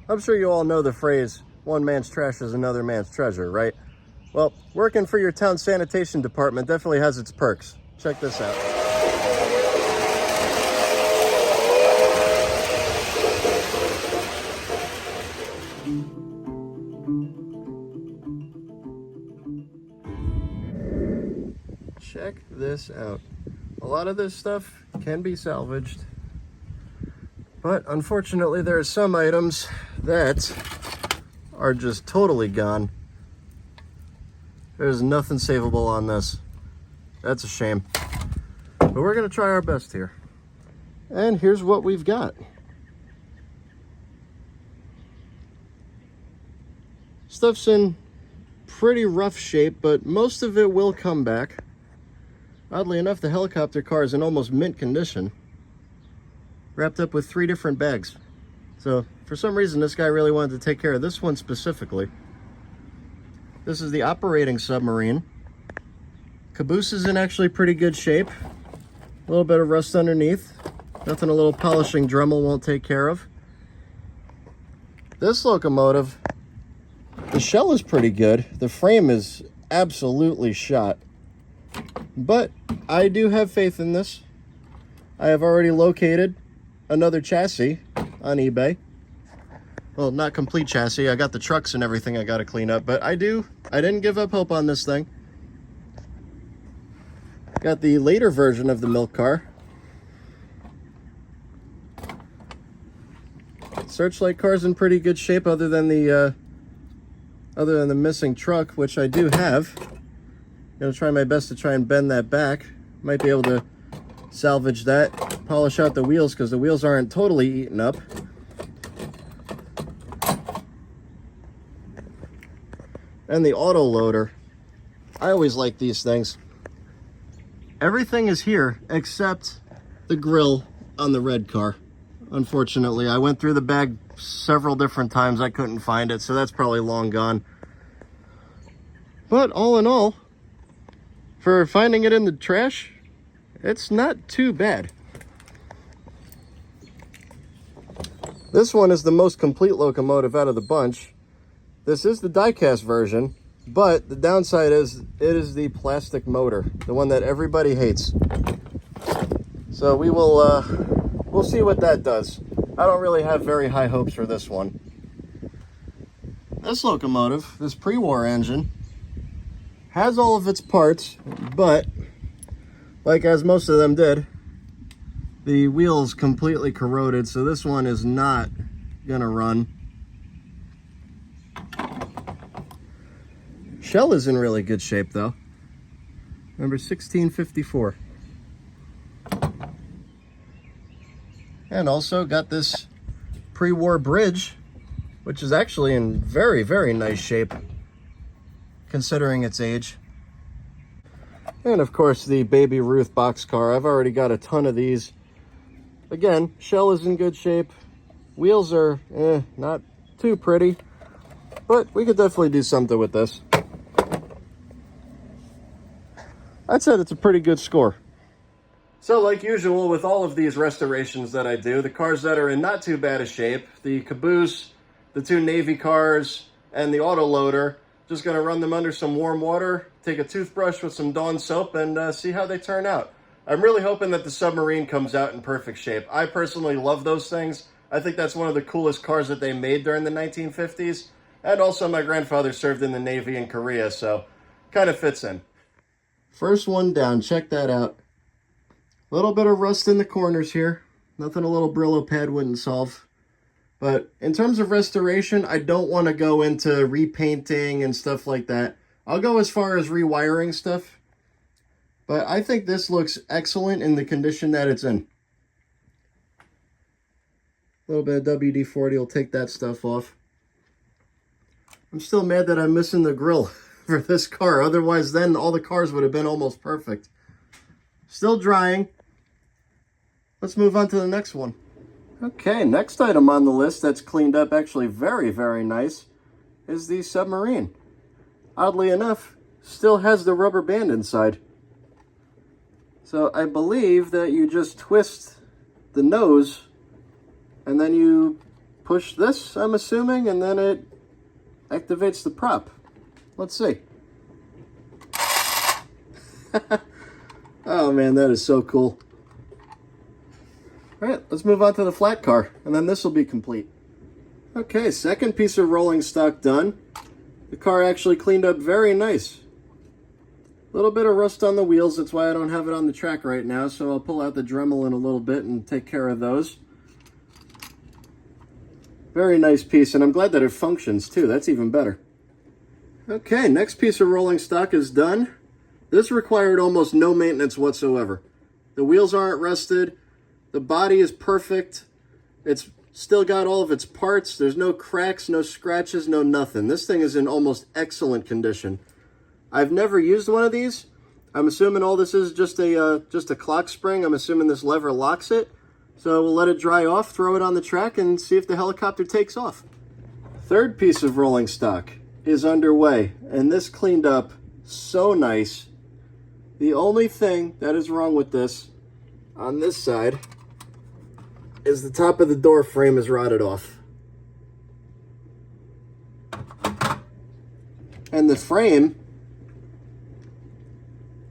I'm sure you all know the phrase, one man's trash is another man's treasure, right? Well, working for your town sanitation department definitely has its perks. Check this out. Check this out. A lot of this stuff can be salvaged, but unfortunately there are some items that are just totally gone. There's nothing savable on this. That's a shame. But we're gonna try our best here. And here's what we've got. Stuff's in pretty rough shape, but most of it will come back. Oddly enough, the helicopter car is in almost mint condition, wrapped up with 3 different bags. So for some reason, this guy really wanted to take care of this one specifically. This is the operating submarine. Caboose is in actually pretty good shape. A little bit of rust underneath. Nothing a little polishing Dremel won't take care of. This locomotive, the shell is pretty good. The frame is absolutely shot. But I do have faith in this. I have already located another chassis on eBay. Well, not complete chassis. I got the trucks and everything I got to clean up, but I didn't give up hope on this thing. Got the later version of the milk car. Searchlight car's in pretty good shape other than the missing truck, which I do have. I'm gonna try my best to try and bend that back. Might be able to salvage that, polish out the wheels because the wheels aren't totally eaten up. And the auto loader. I always like these things. Everything is here except the grill on the red car. Unfortunately, I went through the bag several different times. I couldn't find it, so that's probably long gone. But all in all, for finding it in the trash, it's not too bad. This one is the most complete locomotive out of the bunch. This is the die-cast version, but the downside is it is the plastic motor, the one that everybody hates. So we'll see what that does. I don't really have very high hopes for this one. This locomotive, this pre-war engine, has all of its parts, but like as most of them did, the wheel's completely corroded, so this one is not gonna run. Shell is in really good shape though. Number 1654. And also got this pre-war bridge, which is actually in very, very nice shape considering its age. And of course the Baby Ruth boxcar. I've already got a ton of these. Again, shell is in good shape. Wheels are not too pretty, but we could definitely do something with this. I'd say it's a pretty good score. So like usual with all of these restorations that I do, the cars that are in not too bad a shape, the caboose, the 2 Navy cars, and the auto loader, just gonna run them under some warm water, take a toothbrush with some Dawn soap, and see how they turn out. I'm really hoping that the submarine comes out in perfect shape. I personally love those things. I think that's one of the coolest cars that they made during the 1950s. And also my grandfather served in the Navy in Korea, so kind of fits in. First one down, check that out. A little bit of rust in the corners here. Nothing a little Brillo pad wouldn't solve. But in terms of restoration, I don't want to go into repainting and stuff like that. I'll go as far as rewiring stuff. But I think this looks excellent in the condition that it's in. A little bit of WD-40 will take that stuff off. I'm still mad that I'm missing the grill for this car. Otherwise, then all the cars would have been almost perfect. Still drying. Let's move on to the next one. Okay, next item on the list that's cleaned up, actually very, very nice, is the submarine. Oddly enough, still has the rubber band inside. So I believe that you just twist the nose and then you push this, I'm assuming, and then it activates the prop. Let's see. Oh man, that is so cool. All right, let's move on to the flat car, and then this will be complete. Okay, second piece of rolling stock done. The car actually cleaned up very nice. A little bit of rust on the wheels, that's why I don't have it on the track right now, so I'll pull out the Dremel in a little bit and take care of those. Very nice piece, and I'm glad that it functions too. That's even better. Okay, next piece of rolling stock is done. This required almost no maintenance whatsoever. The wheels aren't rusted. The body is perfect. It's still got all of its parts. There's no cracks, no scratches, no nothing. This thing is in almost excellent condition. I've never used one of these. I'm assuming all this is just a clock spring. I'm assuming this lever locks it. So we'll let it dry off, throw it on the track, and see if the helicopter takes off. Third piece of rolling stock is underway, and this cleaned up so nice. The only thing that is wrong with this on this side is the top of the door frame is rotted off. And the frame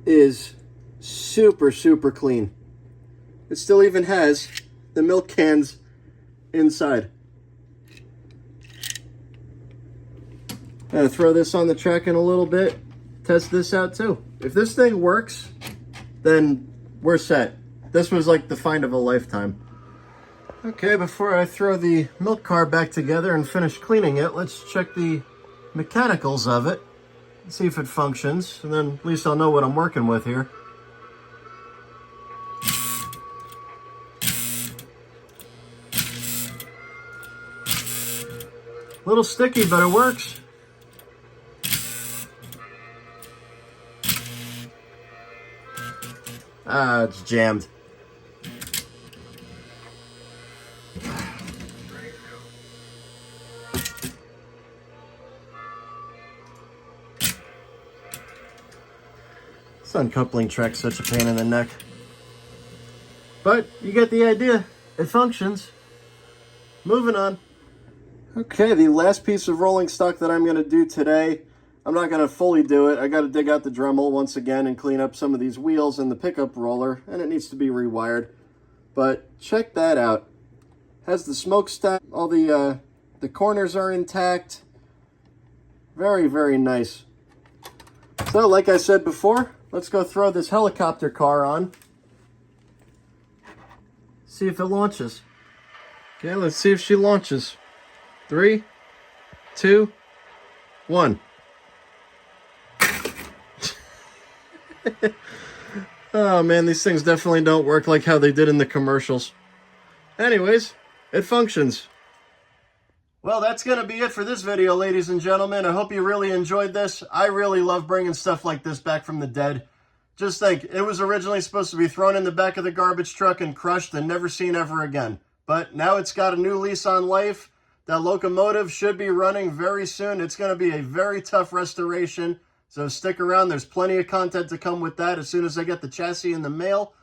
is super, super clean. It still even has the milk cans inside. I'm gonna throw this on the track in a little bit, test this out too. If this thing works, then we're set. This was like the find of a lifetime. Okay, before I throw the milk car back together and finish cleaning it, let's check the mechanicals of it, see if it functions, and then at least I'll know what I'm working with here. A little sticky, but it works. Ah, it's jammed. This uncoupling track's such a pain in the neck. But you get the idea. It functions. Moving on. Okay, the last piece of rolling stock that I'm going to do today, I'm not going to fully do it. I got to dig out the Dremel once again and clean up some of these wheels and the pickup roller, and it needs to be rewired. But check that out. Has the smokestack, all the corners are intact. Very, very nice. So, like I said before, let's go throw this helicopter car on. See if it launches. Okay, let's see if she launches. 3, 2, 1. Oh man, these things definitely don't work like how they did in the commercials. Anyways, it functions. Well, that's going to be it for this video, ladies and gentlemen. I hope you really enjoyed this. I really love bringing stuff like this back from the dead. Just think, it was originally supposed to be thrown in the back of the garbage truck and crushed and never seen ever again. But now it's got a new lease on life. That locomotive should be running very soon. It's going to be a very tough restoration. So stick around. There's plenty of content to come with that as soon as I get the chassis in the mail.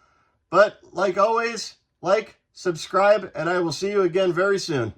But like always, like, subscribe, and I will see you again very soon.